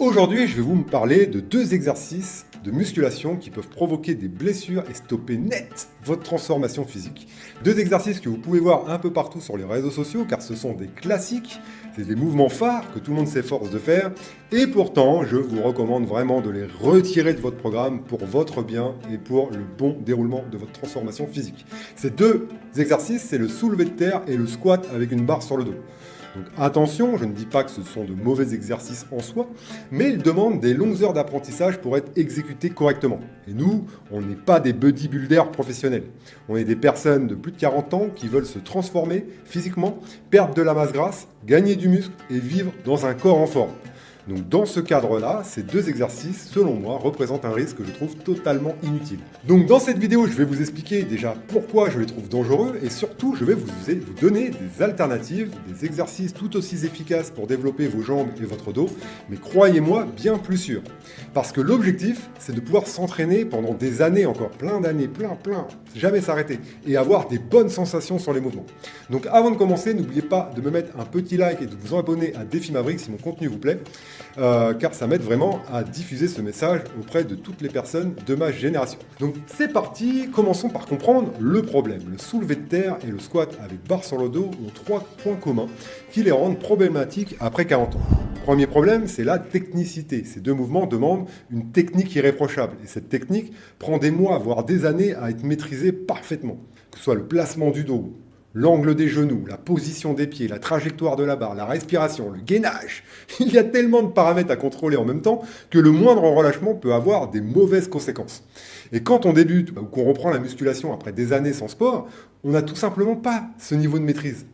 Aujourd'hui, je vais vous parler de deux exercices de musculation qui peuvent provoquer des blessures et stopper net votre transformation physique. Deux exercices que vous pouvez voir un peu partout sur les réseaux sociaux car ce sont des classiques, c'est des mouvements phares que tout le monde s'efforce de faire et pourtant je vous recommande vraiment de les retirer de votre programme pour votre bien et pour le bon déroulement de votre transformation physique. Ces deux exercices, c'est le soulevé de terre et le squat avec une barre sur le dos. Donc attention, je ne dis pas que ce sont de mauvais exercices en soi, mais ils demandent des longues heures d'apprentissage pour être exécutés correctement. Et nous, on n'est pas des bodybuilders professionnels. On est des personnes de plus de 40 ans qui veulent se transformer physiquement, perdre de la masse grasse, gagner du muscle et vivre dans un corps en forme. Donc dans ce cadre-là, ces deux exercices, selon moi, représentent un risque que je trouve totalement inutile. Donc dans cette vidéo, je vais vous expliquer déjà pourquoi je les trouve dangereux et surtout, je vais vous donner des alternatives, des exercices tout aussi efficaces pour développer vos jambes et votre dos, mais croyez-moi, bien plus sûrs. Parce que l'objectif, c'est de pouvoir s'entraîner pendant des années encore, plein d'années, plein, jamais s'arrêter, et avoir des bonnes sensations sur les mouvements. Donc avant de commencer, n'oubliez pas de me mettre un petit like et de vous abonner à Défi Maverick si mon contenu vous plaît. Car ça m'aide vraiment à diffuser ce message auprès de toutes les personnes de ma génération. Donc c'est parti, commençons par comprendre le problème. Le soulevé de terre et le squat avec barre sur le dos ont trois points communs qui les rendent problématiques après 40 ans. Premier problème, c'est la technicité. Ces deux mouvements demandent une technique irréprochable et cette technique prend des mois, voire des années à être maîtrisée parfaitement. Que ce soit le placement du dos, l'angle des genoux, la position des pieds, la trajectoire de la barre, la respiration, le gainage. Il y a tellement de paramètres à contrôler en même temps que le moindre relâchement peut avoir des mauvaises conséquences. Et quand on débute ou qu'on reprend la musculation après des années sans sport, on n'a tout simplement pas ce niveau de maîtrise.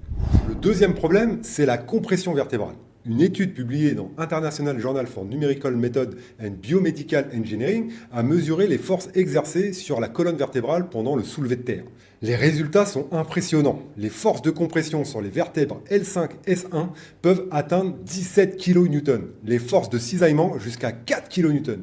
Le deuxième problème, c'est la compression vertébrale. Une étude publiée dans International Journal for Numerical Method and Biomedical Engineering a mesuré les forces exercées sur la colonne vertébrale pendant le soulevé de terre. Les résultats sont impressionnants. Les forces de compression sur les vertèbres L5, S1 peuvent atteindre 17 kN. Les forces de cisaillement jusqu'à 4 kN.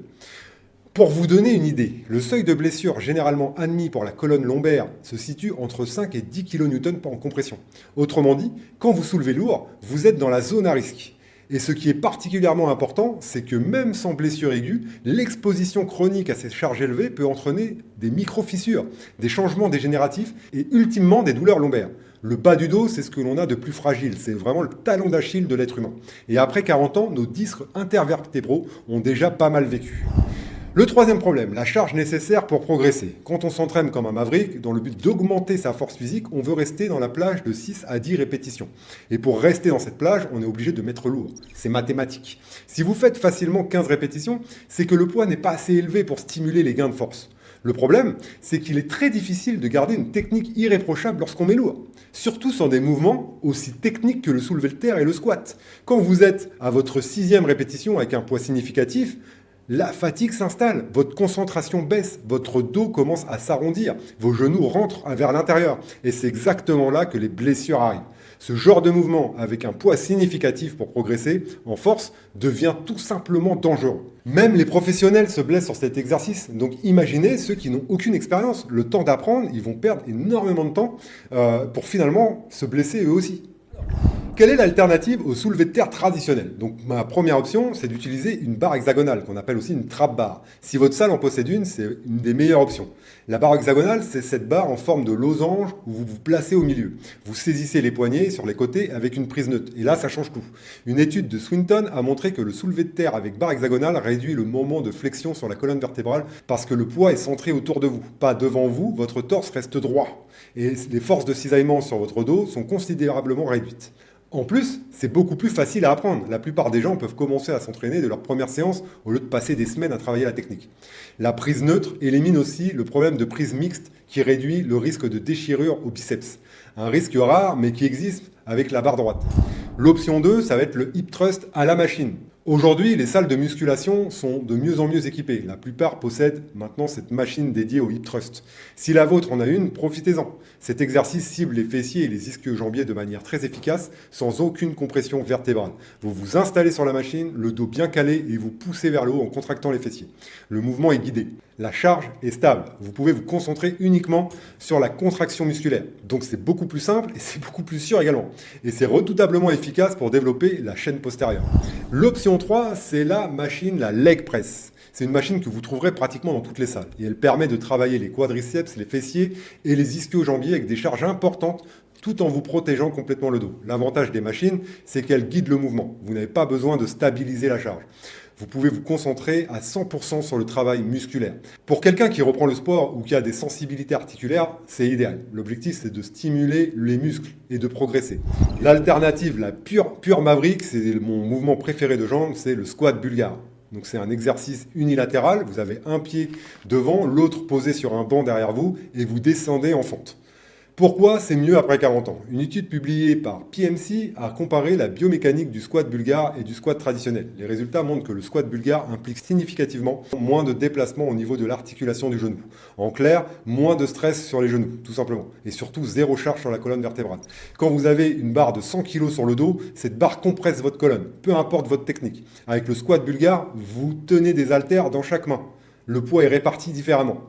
Pour vous donner une idée, le seuil de blessure généralement admis pour la colonne lombaire se situe entre 5 et 10 kN en compression. Autrement dit, quand vous soulevez lourd, vous êtes dans la zone à risque. Et ce qui est particulièrement important, c'est que même sans blessure aiguë, l'exposition chronique à ces charges élevées peut entraîner des micro-fissures, des changements dégénératifs et ultimement des douleurs lombaires. Le bas du dos, c'est ce que l'on a de plus fragile, c'est vraiment le talon d'Achille de l'être humain. Et après 40 ans, nos disques intervertébraux ont déjà pas mal vécu. Le troisième problème, la charge nécessaire pour progresser. Quand on s'entraîne comme un maverick, dans le but d'augmenter sa force physique, on veut rester dans la plage de 6 à 10 répétitions. Et pour rester dans cette plage, on est obligé de mettre lourd. C'est mathématique. Si vous faites facilement 15 répétitions, c'est que le poids n'est pas assez élevé pour stimuler les gains de force. Le problème, c'est qu'il est très difficile de garder une technique irréprochable lorsqu'on met lourd. Surtout sur des mouvements aussi techniques que le soulevé de terre et le squat. Quand vous êtes à votre 6e répétition avec un poids significatif, la fatigue s'installe, votre concentration baisse, votre dos commence à s'arrondir, vos genoux rentrent vers l'intérieur. Et c'est exactement là que les blessures arrivent. Ce genre de mouvement avec un poids significatif pour progresser en force devient tout simplement dangereux. Même les professionnels se blessent sur cet exercice, donc imaginez ceux qui n'ont aucune expérience. Le temps d'apprendre, ils vont perdre énormément de temps pour finalement se blesser eux aussi. Quelle est l'alternative au soulevé de terre traditionnel? Donc ma première option, c'est d'utiliser une barre hexagonale, qu'on appelle aussi une trap bar. Si votre salle en possède une, c'est une des meilleures options. La barre hexagonale, c'est cette barre en forme de losange où vous vous placez au milieu. Vous saisissez les poignets sur les côtés avec une prise neutre. Et là, ça change tout. Une étude de Swinton a montré que le soulevé de terre avec barre hexagonale réduit le moment de flexion sur la colonne vertébrale parce que le poids est centré autour de vous, pas devant vous. Votre torse reste droit. Et les forces de cisaillement sur votre dos sont considérablement réduites. En plus, c'est beaucoup plus facile à apprendre. La plupart des gens peuvent commencer à s'entraîner de leur première séance au lieu de passer des semaines à travailler la technique. La prise neutre élimine aussi le problème de prise mixte qui réduit le risque de déchirure au biceps. Un risque rare mais qui existe avec la barre droite. L'option 2, ça va être le hip thrust à la machine. Aujourd'hui, les salles de musculation sont de mieux en mieux équipées. La plupart possèdent maintenant cette machine dédiée au hip thrust. Si la vôtre en a une, profitez-en. Cet exercice cible les fessiers et les ischio-jambiers de manière très efficace, sans aucune compression vertébrale. Vous vous installez sur la machine, le dos bien calé et vous poussez vers le haut en contractant les fessiers. Le mouvement est guidé. La charge est stable. Vous pouvez vous concentrer uniquement sur la contraction musculaire. Donc c'est beaucoup plus simple et c'est beaucoup plus sûr également. Et c'est redoutablement efficace pour développer la chaîne postérieure. L'option 3, c'est la machine, la leg press. C'est une machine que vous trouverez pratiquement dans toutes les salles. Et elle permet de travailler les quadriceps, les fessiers et les ischio-jambiers avec des charges importantes tout en vous protégeant complètement le dos. L'avantage des machines, c'est qu'elles guident le mouvement. Vous n'avez pas besoin de stabiliser la charge. Vous pouvez vous concentrer à 100% sur le travail musculaire. Pour quelqu'un qui reprend le sport ou qui a des sensibilités articulaires, c'est idéal. L'objectif, c'est de stimuler les muscles et de progresser. L'alternative, la pure Maverick, c'est mon mouvement préféré de jambes, c'est le squat bulgare. Donc c'est un exercice unilatéral, vous avez un pied devant, l'autre posé sur un banc derrière vous et vous descendez en fente. Pourquoi c'est mieux après 40 ans? Une étude publiée par PMC a comparé la biomécanique du squat bulgare et du squat traditionnel. Les résultats montrent que le squat bulgare implique significativement moins de déplacement au niveau de l'articulation du genou. En clair, moins de stress sur les genoux, tout simplement. Et surtout, zéro charge sur la colonne vertébrale. Quand vous avez une barre de 100 kg sur le dos, cette barre compresse votre colonne, peu importe votre technique. Avec le squat bulgare, vous tenez des haltères dans chaque main. Le poids est réparti différemment.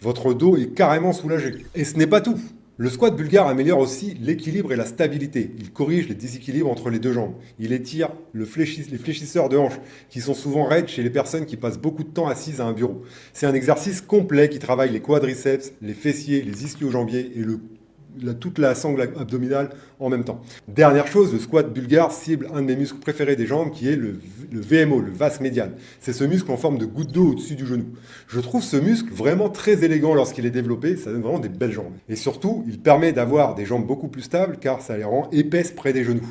Votre dos est carrément soulagé. Et ce n'est pas tout. Le squat bulgare améliore aussi l'équilibre et la stabilité. Il corrige les déséquilibres entre les deux jambes. Il étire les fléchisseurs de hanches, qui sont souvent raides chez les personnes qui passent beaucoup de temps assises à un bureau. C'est un exercice complet qui travaille les quadriceps, les fessiers, les ischio-jambiers et toute la sangle abdominale en même temps. Dernière chose, le squat bulgare cible un de mes muscles préférés des jambes qui est le VMO, le vas médial. C'est ce muscle en forme de goutte d'eau au-dessus du genou. Je trouve ce muscle vraiment très élégant lorsqu'il est développé, ça donne vraiment des belles jambes. Et surtout, il permet d'avoir des jambes beaucoup plus stables car ça les rend épaisses près des genoux.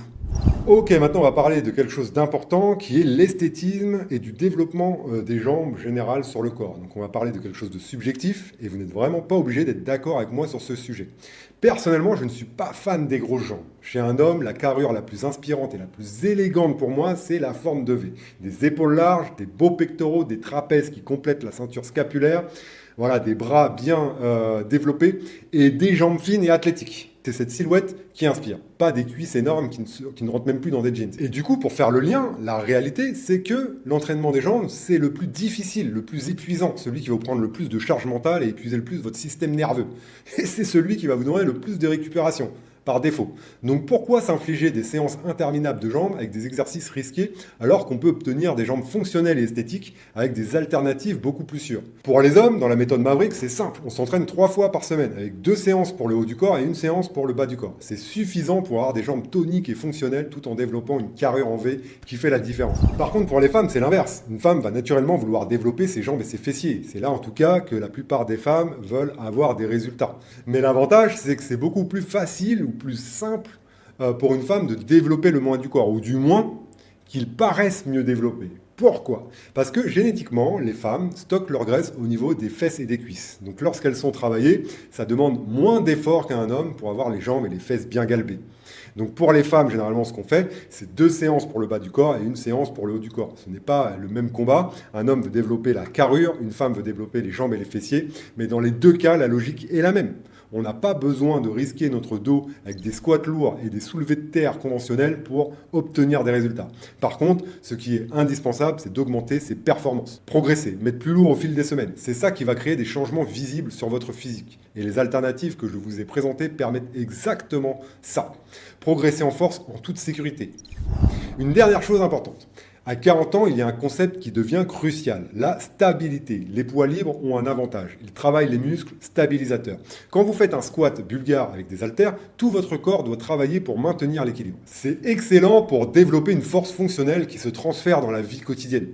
Ok, maintenant on va parler de quelque chose d'important qui est l'esthétisme et du développement des jambes générales sur le corps. Donc on va parler de quelque chose de subjectif et vous n'êtes vraiment pas obligé d'être d'accord avec moi sur ce sujet. Personnellement, je ne suis pas fan des grosses jambes. Chez un homme, la carrure la plus inspirante et la plus élégante pour moi, c'est la forme de V. Des épaules larges, des beaux pectoraux, des trapèzes qui complètent la ceinture scapulaire, voilà, des bras bien développés et des jambes fines et athlétiques. C'est cette silhouette qui inspire, pas des cuisses énormes qui ne rentrent même plus dans des jeans. Et du coup, pour faire le lien, la réalité, c'est que l'entraînement des jambes, c'est le plus difficile, le plus épuisant, celui qui va vous prendre le plus de charge mentale et épuiser le plus votre système nerveux. Et c'est celui qui va vous donner le plus de récupération, par défaut. Donc pourquoi s'infliger des séances interminables de jambes avec des exercices risqués alors qu'on peut obtenir des jambes fonctionnelles et esthétiques avec des alternatives beaucoup plus sûres? Pour les hommes, dans la méthode Maverick, c'est simple. On s'entraîne 3 fois par semaine avec 2 séances pour le haut du corps et 1 séance pour le bas du corps. C'est suffisant pour avoir des jambes toniques et fonctionnelles tout en développant une carrure en V qui fait la différence. Par contre, pour les femmes, c'est l'inverse. Une femme va naturellement vouloir développer ses jambes et ses fessiers. C'est là en tout cas que la plupart des femmes veulent avoir des résultats. Mais l'avantage, c'est que c'est beaucoup plus facile ou plus simple pour une femme de développer le moins du corps, ou du moins qu'il paraisse mieux développé. Pourquoi? Parce que génétiquement, les femmes stockent leur graisse au niveau des fesses et des cuisses. Donc lorsqu'elles sont travaillées, ça demande moins d'efforts qu'un homme pour avoir les jambes et les fesses bien galbées. Donc pour les femmes, généralement, ce qu'on fait, c'est 2 séances pour le bas du corps et 1 séance pour le haut du corps. Ce n'est pas le même combat. Un homme veut développer la carrure, une femme veut développer les jambes et les fessiers. Mais dans les 2 cas, la logique est la même. On n'a pas besoin de risquer notre dos avec des squats lourds et des soulevés de terre conventionnels pour obtenir des résultats. Par contre, ce qui est indispensable, c'est d'augmenter ses performances. Progresser, mettre plus lourd au fil des semaines. C'est ça qui va créer des changements visibles sur votre physique. Et les alternatives que je vous ai présentées permettent exactement ça. Progresser en force en toute sécurité. Une dernière chose importante. À 40 ans, il y a un concept qui devient crucial, la stabilité. Les poids libres ont un avantage. Ils travaillent les muscles stabilisateurs. Quand vous faites un squat bulgare avec des haltères, tout votre corps doit travailler pour maintenir l'équilibre. C'est excellent pour développer une force fonctionnelle qui se transfère dans la vie quotidienne.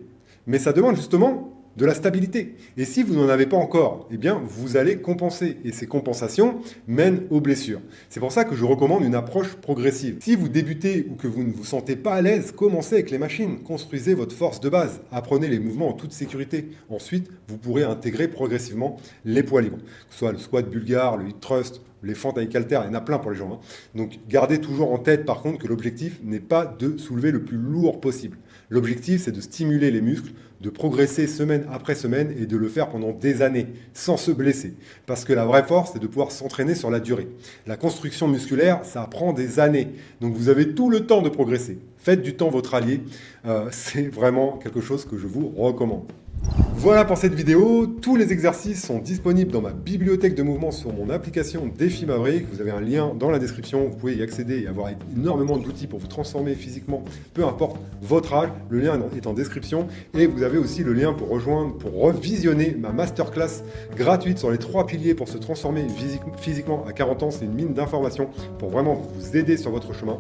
Mais ça demande justement de la stabilité. Et si vous n'en avez pas encore, eh bien, vous allez compenser. Et ces compensations mènent aux blessures. C'est pour ça que je recommande une approche progressive. Si vous débutez ou que vous ne vous sentez pas à l'aise, commencez avec les machines. Construisez votre force de base. Apprenez les mouvements en toute sécurité. Ensuite, vous pourrez intégrer progressivement les poids libres. Que ce soit le squat bulgare, le hip thrust, les fentes avec haltères, il y en a plein pour les jambes. Donc, gardez toujours en tête, par contre, que l'objectif n'est pas de soulever le plus lourd possible. L'objectif, c'est de stimuler les muscles, de progresser semaine après semaine et de le faire pendant des années, sans se blesser. Parce que la vraie force, c'est de pouvoir s'entraîner sur la durée. La construction musculaire, ça prend des années. Donc, vous avez tout le temps de progresser. Faites du temps votre allié. C'est vraiment quelque chose que je vous recommande. Voilà pour cette vidéo, tous les exercices sont disponibles dans ma bibliothèque de mouvements sur mon application Défi Maverick. Vous avez un lien dans la description, vous pouvez y accéder et avoir énormément d'outils pour vous transformer physiquement, peu importe votre âge, le lien est en description. Et vous avez aussi le lien pour rejoindre, pour revisionner ma masterclass gratuite sur les 3 piliers pour se transformer physiquement à 40 ans. C'est une mine d'informations pour vraiment vous aider sur votre chemin.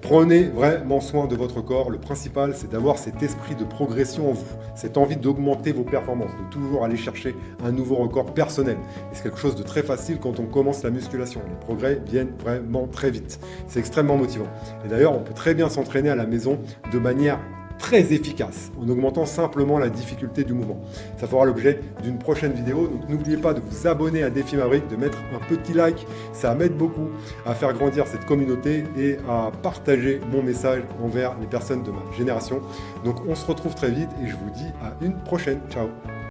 Prenez vraiment soin de votre corps, le principal c'est d'avoir cet esprit de progression en vous, cette envie d'augmenter vos performances, de toujours aller chercher un nouveau record personnel. Et c'est quelque chose de très facile quand on commence la musculation. Les progrès viennent vraiment très vite. C'est extrêmement motivant. Et d'ailleurs, on peut très bien s'entraîner à la maison de manière très efficace, en augmentant simplement la difficulté du mouvement. Ça fera l'objet d'une prochaine vidéo, donc n'oubliez pas de vous abonner à Défi Maverick, de mettre un petit like, ça m'aide beaucoup à faire grandir cette communauté et à partager mon message envers les personnes de ma génération. Donc on se retrouve très vite et je vous dis à une prochaine. Ciao.